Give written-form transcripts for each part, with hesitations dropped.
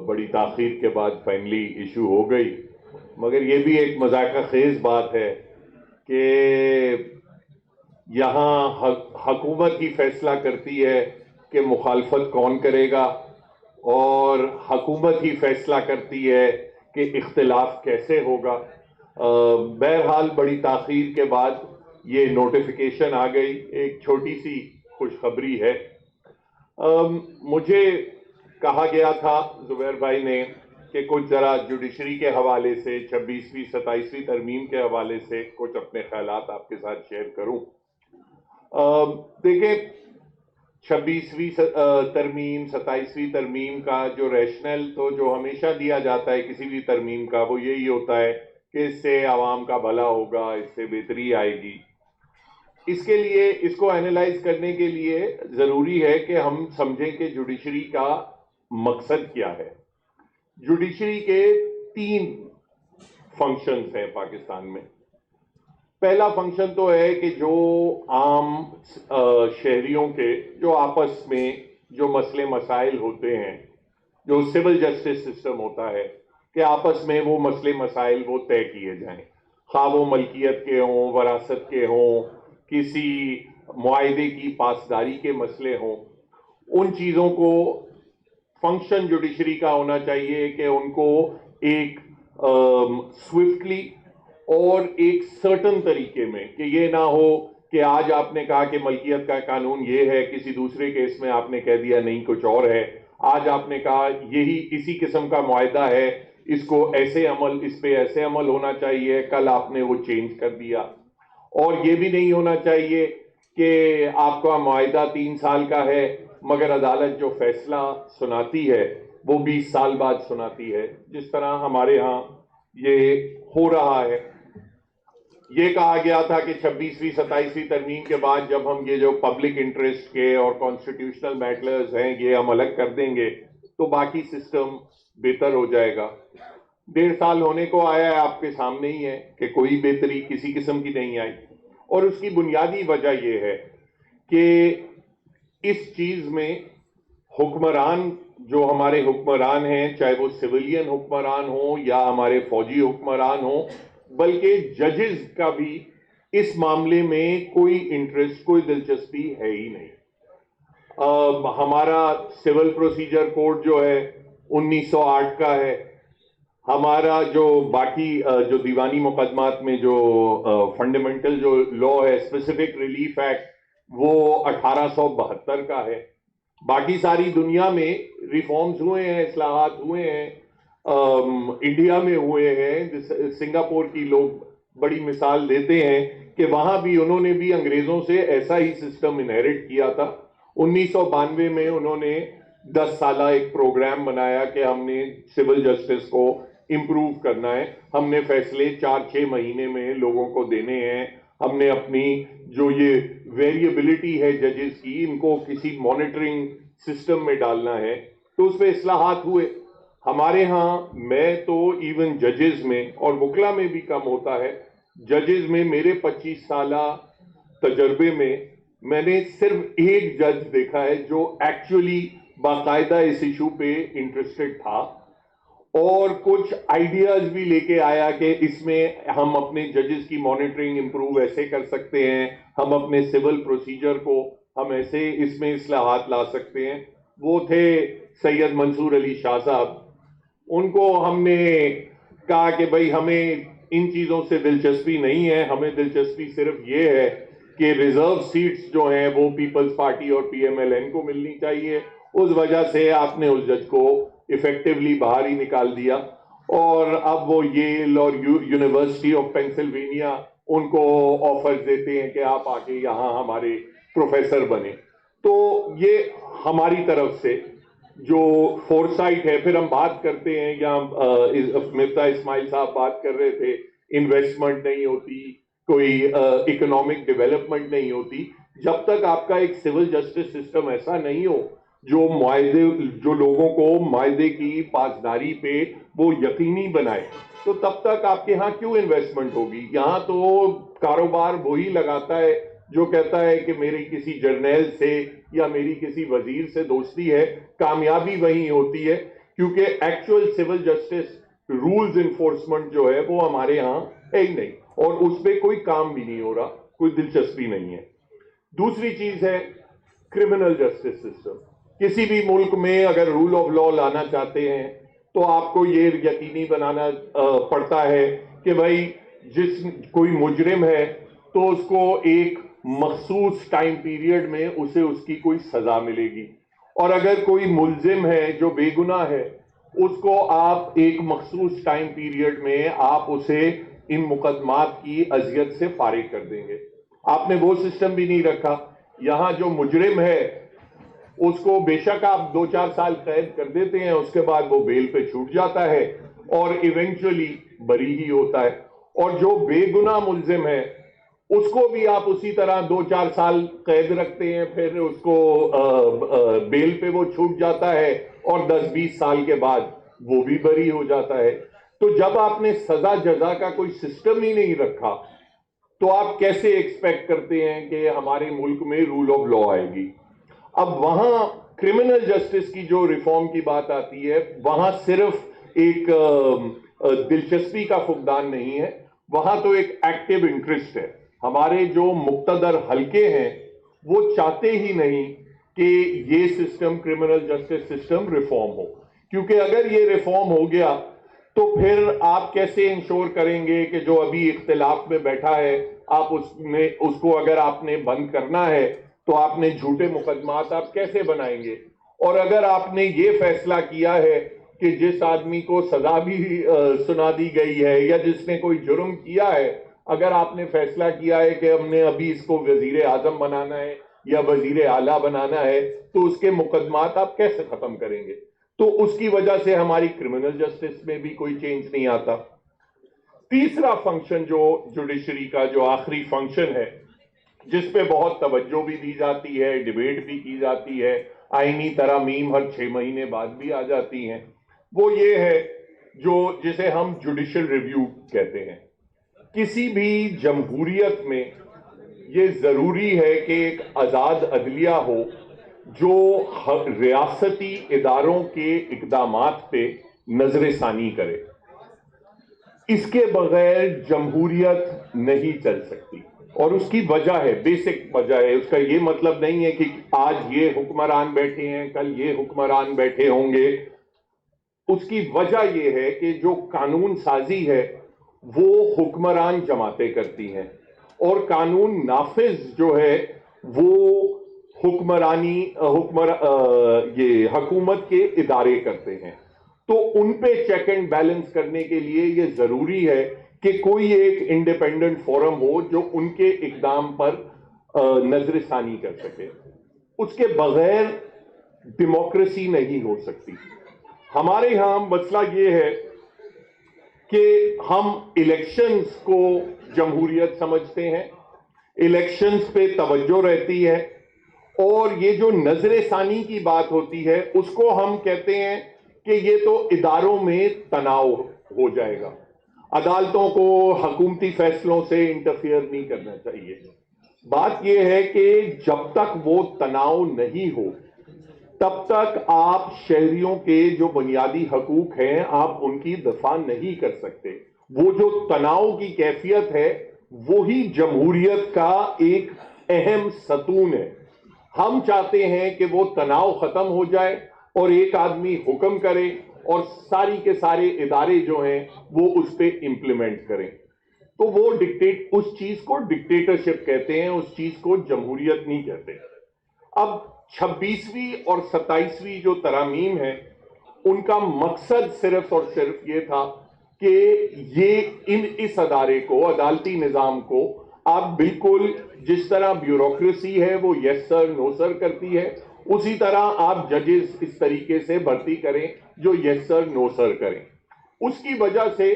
بڑی تاخیر کے بعد فائنلی ایشو ہو گئی، مگر یہ بھی ایک مذاق خیز بات ہے کہ یہاں حکومت ہی فیصلہ کرتی ہے کہ مخالفت کون کرے گا، اور حکومت ہی فیصلہ کرتی ہے کہ اختلاف کیسے ہوگا۔ بہرحال بڑی تاخیر کے بعد یہ نوٹیفیکیشن آ گئی۔ ایک چھوٹی سی خوشخبری ہے، مجھے کہا گیا تھا زبیر بھائی نے کہ کچھ ذرا جوڈیشری کے حوالے سے 26ویں 27ویں ترمیم کے حوالے سے کچھ اپنے خیالات آپ کے ساتھ شیئر کروں۔ دیکھیں، 26ویں ترمیم 27ویں ترمیم کا جو ریشنل تو جو ہمیشہ دیا جاتا ہے کسی بھی ترمیم کا، وہ یہی ہوتا ہے کہ اس سے عوام کا بھلا ہوگا، اس سے بہتری آئے گی۔ اس کے لیے، اس کو اینالائز کرنے کے لیے ضروری ہے کہ ہم سمجھیں کہ جوڈیشری کا مقصد کیا ہے۔ جوڈیشری کے 3 فنکشنز ہیں پاکستان میں۔ پہلا فنکشن تو ہے کہ جو عام شہریوں کے جو آپس میں جو مسئلے مسائل ہوتے ہیں، جو سول جسٹس سسٹم ہوتا ہے کہ آپس میں وہ مسئلے مسائل وہ طے کیے جائیں، خواہ وہ ملکیت کے ہوں، وراثت کے ہوں، کسی معاہدے کی پاسداری کے مسئلے ہوں، ان چیزوں کو فنکشن جوڈیشری کا ہونا چاہیے کہ ان کو ایک سوئفٹلی اور ایک سرٹن طریقے میں، کہ یہ نہ ہو کہ آج آپ نے کہا کہ ملکیت کا قانون یہ ہے، کسی دوسرے کیس میں آپ نے کہہ دیا نہیں کچھ اور ہے، آج آپ نے کہا یہی اسی قسم کا معاہدہ ہے، اس کو ایسے عمل، اس پہ ایسے عمل ہونا چاہیے، کل آپ نے وہ چینج کر دیا۔ اور یہ بھی نہیں ہونا چاہیے کہ آپ کا معاہدہ 3 سال کا ہے مگر عدالت جو فیصلہ سناتی ہے وہ 20 سال بعد سناتی ہے، جس طرح ہمارے ہاں یہ ہو رہا ہے۔ یہ کہا گیا تھا کہ 26ویں 27ویں ترمیم کے بعد جب ہم یہ جو پبلک انٹرسٹ کے اور کانسٹیٹیوشنل میٹرز ہیں یہ ہم الگ کر دیں گے تو باقی سسٹم بہتر ہو جائے گا۔ 1.5 سال ہونے کو آیا ہے، آپ کے سامنے ہی ہے کہ کوئی بہتری کسی قسم کی نہیں آئی، اور اس کی بنیادی وجہ یہ ہے کہ اس چیز میں حکمران، جو ہمارے حکمران ہیں، چاہے وہ سویلین حکمران ہوں یا ہمارے فوجی حکمران ہوں، بلکہ ججز کا بھی اس معاملے میں کوئی انٹرسٹ، کوئی دلچسپی ہے ہی نہیں۔ ہمارا سول پروسیجر کوڈ جو ہے 1908 کا ہے، ہمارا جو باقی جو دیوانی مقدمات میں جو فنڈامنٹل جو لا ہے، اسپیسیفک ریلیف ایکٹ، وہ 1872 کا ہے۔ باقی ساری دنیا میں ریفارمز ہوئے ہیں، اصلاحات ہوئے ہیں، انڈیا میں ہوئے ہیں، سنگاپور کی لوگ بڑی مثال دیتے ہیں کہ وہاں بھی انہوں نے بھی انگریزوں سے ایسا ہی سسٹم انہیرٹ کیا تھا۔ 1992 میں انہوں نے 10 سالہ ایک پروگرام بنایا کہ ہم نے سول جسٹس کو امپروو کرنا ہے، ہم نے فیصلے 4-6 مہینے میں لوگوں کو دینے ہیں، ہم نے اپنی جو یہ ویریبلٹی ہے ججز کی، ان کو کسی مانیٹرنگ سسٹم میں ڈالنا ہے، تو اس پہ اصلاحات ہوئے۔ ہمارے ہاں میں تو ایون ججز میں اور وکلا میں بھی کم ہوتا ہے، ججز میں میرے 25 سالہ تجربے میں نے صرف ایک جج دیکھا ہے جو ایکچولی باقاعدہ اس ایشو پہ انٹرسٹڈ تھا اور کچھ آئیڈیاز بھی لے کے آیا کہ اس میں ہم اپنے ججز کی مانیٹرنگ امپروو ایسے کر سکتے ہیں، ہم اپنے سول پروسیجر کو ہم ایسے اس میں اصلاحات لا سکتے ہیں۔ وہ تھے سید منصور علی شاہ صاحب۔ ان کو ہم نے کہا کہ بھائی ہمیں ان چیزوں سے دلچسپی نہیں ہے، ہمیں دلچسپی صرف یہ ہے کہ ریزرو سیٹس جو ہیں وہ پیپلز پارٹی اور پی ایم ایل این کو ملنی چاہیے۔ اس وجہ سے آپ نے اس جج کو ایفیکٹولی باہر ہی نکال دیا، اور اب وہ ییل اور یونیورسٹی آف پینسلوینیا ان کو آفرز دیتے ہیں کہ آپ آ کے یہاں ہمارے پروفیسر بنے۔ تو یہ ہماری طرف سے جو فورسائٹ ہے۔ پھر ہم بات کرتے ہیں، یا مفتا اسماعیل صاحب بات کر رہے تھے، انویسٹمنٹ نہیں ہوتی، کوئی اکنامک ڈیولپمنٹ نہیں ہوتی، جب تک آپ کا ایک سول جسٹس سسٹم ایسا نہیں ہو جو معاہدے، جو لوگوں کو معاہدے کی پاسداری پہ وہ یقینی بنائے، تو تب تک آپ کے ہاں کیوں انویسٹمنٹ ہوگی؟ یہاں تو کاروبار وہی لگاتا ہے جو کہتا ہے کہ میری کسی جرنیل سے یا میری کسی وزیر سے دوستی ہے، کامیابی وہی ہوتی ہے کیونکہ actual civil justice rules enforcement جو ہے وہ ہمارے ہاں ہے ہی نہیں، اور اس پہ کوئی کام بھی نہیں ہو رہا، کوئی دلچسپی نہیں ہے۔ دوسری چیز ہے کرمنل جسٹس سسٹم۔ کسی بھی ملک میں اگر رول آف لا لانا چاہتے ہیں تو آپ کو یہ یقینی بنانا پڑتا ہے کہ بھائی کوئی مجرم ہے تو اس کو ایک مخصوص ٹائم پیریڈ میں اسے اس کی کوئی سزا ملے گی، اور اگر کوئی ملزم ہے جو بے گناہ ہے اس کو آپ ایک مخصوص ٹائم پیریڈ میں آپ اسے ان مقدمات کی اذیت سے فارغ کر دیں گے۔ آپ نے وہ سسٹم بھی نہیں رکھا۔ یہاں جو مجرم ہے اس کو بے شک آپ 2-4 سال قید کر دیتے ہیں، اس کے بعد وہ بیل پہ چھوٹ جاتا ہے اور ایونچولی بری ہی ہوتا ہے، اور جو بے گناہ ملزم ہے اس کو بھی آپ اسی طرح 2-4 سال قید رکھتے ہیں، پھر اس کو بیل پہ وہ چھوٹ جاتا ہے اور 10-20 سال کے بعد وہ بھی بری ہو جاتا ہے۔ تو جب آپ نے سزا جزا کا کوئی سسٹم ہی نہیں رکھا تو آپ کیسے ایکسپیکٹ کرتے ہیں کہ ہمارے ملک میں رول آف لا آئے گی؟ اب وہاں کرمنل جسٹس کی جو ریفارم کی بات آتی ہے، وہاں صرف ایک دلچسپی کا فقدان نہیں ہے، وہاں تو ایک ایکٹیو انٹرسٹ ہے۔ ہمارے جو مقتدر حلقے ہیں وہ چاہتے ہی نہیں کہ یہ system, criminal justice system reform ہو، کیونکہ اگر یہ ریفارم ہو گیا تو پھر آپ کیسے انشور کریں گے کہ جو ابھی اختلاف میں بیٹھا ہے آپ اس کو اگر آپ نے بند کرنا ہے تو آپ نے جھوٹے مقدمات آپ کیسے بنائیں گے؟ اور اگر آپ نے یہ فیصلہ کیا ہے کہ جس آدمی کو سزا بھی سنا دی گئی ہے یا جس نے کوئی جرم کیا ہے، اگر آپ نے فیصلہ کیا ہے کہ ہم نے ابھی اس کو وزیر اعظم بنانا ہے یا وزیر اعلیٰ بنانا ہے، تو اس کے مقدمات آپ کیسے ختم کریں گے؟ تو اس کی وجہ سے ہماری کرمنل جسٹس میں بھی کوئی چینج نہیں آتا۔ تیسرا فنکشن جو جوڈیشری کا جو آخری فنکشن ہے، جس پہ بہت توجہ بھی دی جاتی ہے، ڈیبیٹ بھی کی جاتی ہے، آئینی ترامیم ہر 6 مہینے بعد بھی آ جاتی ہیں، وہ یہ ہے جسے ہم جوڈیشل ریویو کہتے ہیں۔ کسی بھی جمہوریت میں یہ ضروری ہے کہ ایک آزاد عدلیہ ہو جو ریاستی اداروں کے اقدامات پہ نظر ثانی کرے۔ اس کے بغیر جمہوریت نہیں چل سکتی، اور اس کی وجہ ہے، بیسک وجہ ہے، اس کا یہ مطلب نہیں ہے کہ آج یہ حکمران بیٹھے ہیں کل یہ حکمران بیٹھے ہوں گے۔ اس کی وجہ یہ ہے کہ جو قانون سازی ہے وہ حکمران جماعتیں کرتی ہیں، اور قانون نافذ جو ہے وہ یہ حکومت کے ادارے کرتے ہیں۔ تو ان پہ چیک اینڈ بیلنس کرنے کے لیے یہ ضروری ہے کہ کوئی ایک انڈیپینڈنٹ فورم ہو جو ان کے اقدام پر نظر ثانی کر سکے۔ اس کے بغیر ڈیموکریسی نہیں ہو سکتی۔ ہمارے ہاں مسئلہ یہ ہے کہ ہم الیکشنز کو جمہوریت سمجھتے ہیں، الیکشنز پہ توجہ رہتی ہے، اور یہ جو نظر ثانی کی بات ہوتی ہے اس کو ہم کہتے ہیں کہ یہ تو اداروں میں تناؤ ہو جائے گا، عدالتوں کو حکومتی فیصلوں سے انٹرفیئر نہیں کرنا چاہیے۔ بات یہ ہے کہ جب تک وہ تناؤ نہیں ہو تب تک آپ شہریوں کے جو بنیادی حقوق ہیں آپ ان کی دفاع نہیں کر سکتے۔ وہ جو تناؤ کی کیفیت ہے وہی جمہوریت کا ایک اہم ستون ہے۔ ہم چاہتے ہیں کہ وہ تناؤ ختم ہو جائے اور ایک آدمی حکم کرے اور ساری کے سارے ادارے جو ہیں وہ اس پہ امپلیمنٹ کریں۔ تو وہ اس چیز کو ڈکٹیٹرشپ کہتے ہیں، اس چیز کو جمہوریت نہیں کہتے۔ اب 26ویں اور 27ویں جو ترامیم ہیں ان کا مقصد صرف اور صرف یہ تھا کہ اس ادارے کو، عدالتی نظام کو آپ بالکل جس طرح بیوروکریسی ہے وہ یس سر نو سر کرتی ہے، اسی طرح آپ ججز اس طریقے سے بھرتی کریں جو یس سر نو سر کریں۔ اس کی وجہ سے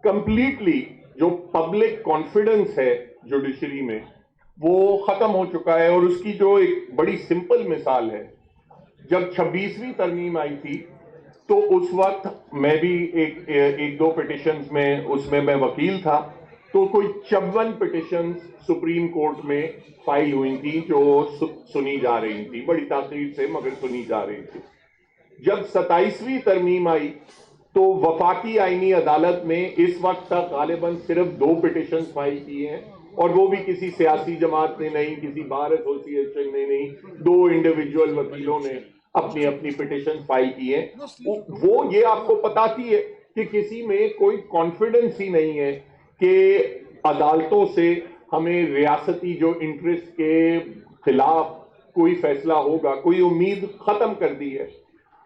کمپلیٹلی جو پبلک کانفیڈنس ہے جوڈیشری میں وہ ختم ہو چکا ہے۔ اور اس کی جو ایک بڑی سمپل مثال ہے، جب 26ویں ترمیم آئی تھی تو اس وقت میں بھی ایک دو پٹیشنز میں اس میں وکیل تھا، تو کوئی 54 پٹیشنز سپریم کورٹ میں فائل ہوئی تھی جو سنی جا رہی تھی، بڑی تاخیر سے مگر سنی جا رہی تھی۔ جب 27ویں ترمیم آئی تو وفاقی آئینی عدالت نے اس وقت تک غالباً صرف 2 پٹیشن فائل کیے ہیں، اور وہ بھی کسی سیاسی جماعت نے نہیں، کسی بار ایسوسی ایشن نے نہیں، 2 انڈیویجول وکیلوں نے اپنی اپنی پٹیشن فائل کی ہیں۔ وہ یہ آپ کو بتاتی ہے کہ کسی میں کوئی کانفیڈنس ہی نہیں ہے کہ عدالتوں سے ہمیں ریاستی جو انٹرسٹ کے خلاف کوئی فیصلہ ہوگا، کوئی امید ختم کر دی ہے۔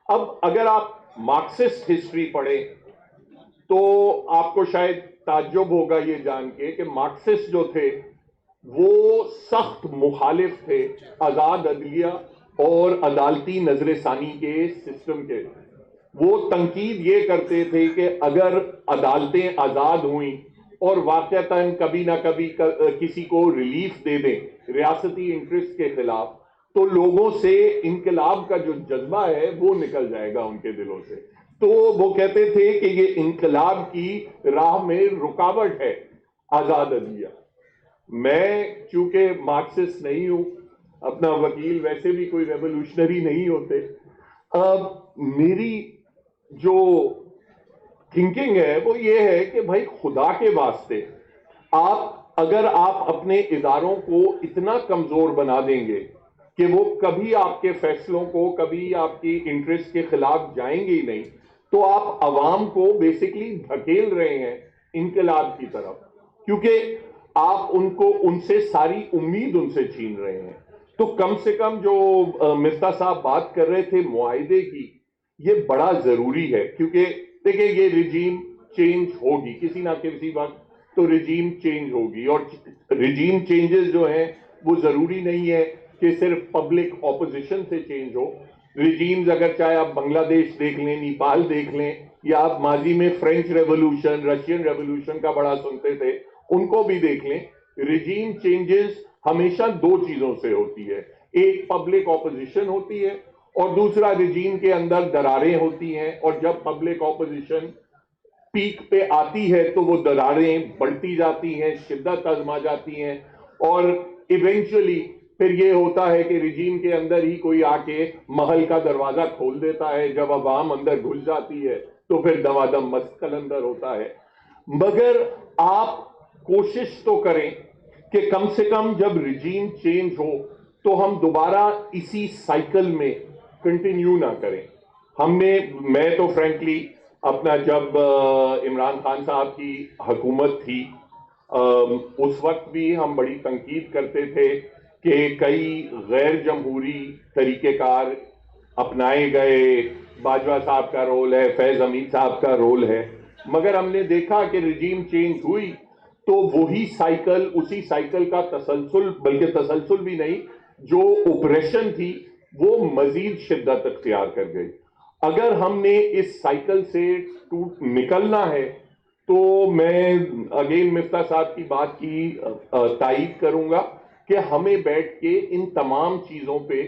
اب اگر آپ مارکسسٹ ہسٹری پڑھیں تو آپ کو شاید تعجب ہوگا یہ جان کے کہ مارکسسٹ جو تھے وہ سخت مخالف تھے آزاد عدلیہ اور عدالتی نظر ثانی کے سسٹم کے۔ وہ تنقید یہ کرتے تھے کہ اگر عدالتیں آزاد ہوئیں اور واقعتاً کبھی نہ کبھی کسی کو ریلیف دے دیں ریاستی انٹرسٹ کے خلاف، تو لوگوں سے انقلاب کا جو جذبہ ہے وہ نکل جائے گا ان کے دلوں سے۔ تو وہ کہتے تھے کہ یہ انقلاب کی راہ میں رکاوٹ ہے آزاد عدلیہ۔ میں چونکہ مارکسسٹ نہیں ہوں، اپنا وکیل ویسے بھی کوئی ریولوشنری نہیں ہوتے، میری جو تھنکنگ ہے وہ یہ ہے کہ بھائی خدا کے واسطے اگر آپ اپنے اداروں کو اتنا کمزور بنا دیں گے کہ وہ کبھی آپ کے فیصلوں کو، کبھی آپ کی انٹرسٹ کے خلاف جائیں گے ہی نہیں، تو آپ عوام کو بیسیکلی دھکیل رہے ہیں انقلاب کی طرف، کیونکہ آپ ان سے ساری امید ان سے چھین رہے ہیں۔ تو کم سے کم جو مفتاح صاحب بات کر رہے تھے معاہدے کی، یہ بڑا ضروری ہے، کیونکہ دیکھیں یہ رجیم چینج ہوگی کسی نہ کسی وقت، تو رجیم چینج ہوگی، اور رجیم چینجز جو ہیں وہ ضروری نہیں ہے کہ صرف پبلک اپوزیشن سے چینج ہو۔ رجیمز اگر چاہے آپ بنگلہ دیش دیکھ لیں، نیپال دیکھ لیں، یا آپ ماضی میں فرینچ ریولوشن، رشین ریولوشن کا بڑا سنتے تھے، ان کو بھی دیکھ لیں، رجیم چینجز ہمیشہ 2 چیزوں سے ہوتی ہے، ایک پبلک اپوزیشن ہوتی ہے، اور دوسرا رجیم کے اندر دراریں ہوتی ہیں، اور جب پبلک اپوزیشن پیک پہ آتی ہے تو وہ دراریں بڑھتی جاتی ہیں، شدت آزما جاتی ہیں، اور ایونچولی پھر یہ ہوتا ہے کہ رجیم کے اندر ہی کوئی آ کے محل کا دروازہ کھول دیتا ہے، جب عوام اندر گھس جاتی ہے تو پھر دمادم مست قلندر ہوتا ہے۔ مگر آپ کوشش تو کریں کہ کم سے کم جب رجیم چینج ہو تو ہم دوبارہ اسی سائیکل میں کنٹینیو نہ کریں۔ میں تو فرینکلی اپنا جب عمران خان صاحب کی حکومت تھی اس وقت بھی ہم بڑی تنقید کرتے تھے کہ کئی غیر جمہوری طریقہ کار اپنائے گئے، باجوہ صاحب کا رول ہے، فیض حمید صاحب کا رول ہے، مگر ہم نے دیکھا کہ رجیم چینج ہوئی تو وہی سائیکل، اسی سائیکل کا تسلسل، بلکہ تسلسل بھی نہیں، جو اوپریشن تھی وہ مزید شدت اختیار کر گئی۔ اگر ہم نے اس سائیکل سے نکلنا ہے تو میں اگین مفتاح صاحب کی بات کی تائید کروں گا کہ ہمیں بیٹھ کے ان تمام چیزوں پہ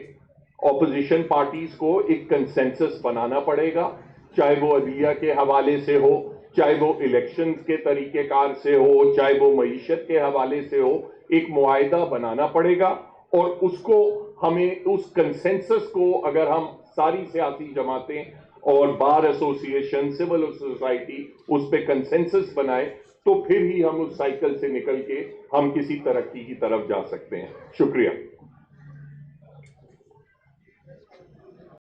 اپوزیشن پارٹیز کو ایک کنسنسس بنانا پڑے گا، چاہے وہ عدلیہ کے حوالے سے ہو، چاہے وہ الیکشنز کے طریقہ کار سے ہو، چاہے وہ معیشت کے حوالے سے ہو، ایک معاہدہ بنانا پڑے گا، اور اس کو ہمیں اس کنسنسس کو اگر ہم ساری سیاسی جماعتیں اور بار ایسوسی ایشن، سول سوسائٹی اس پہ کنسنسس بنائے تو پھر ہی ہم اس سائیکل سے نکل کے ہم کسی ترقی کی طرف جا سکتے ہیں۔ شکریہ۔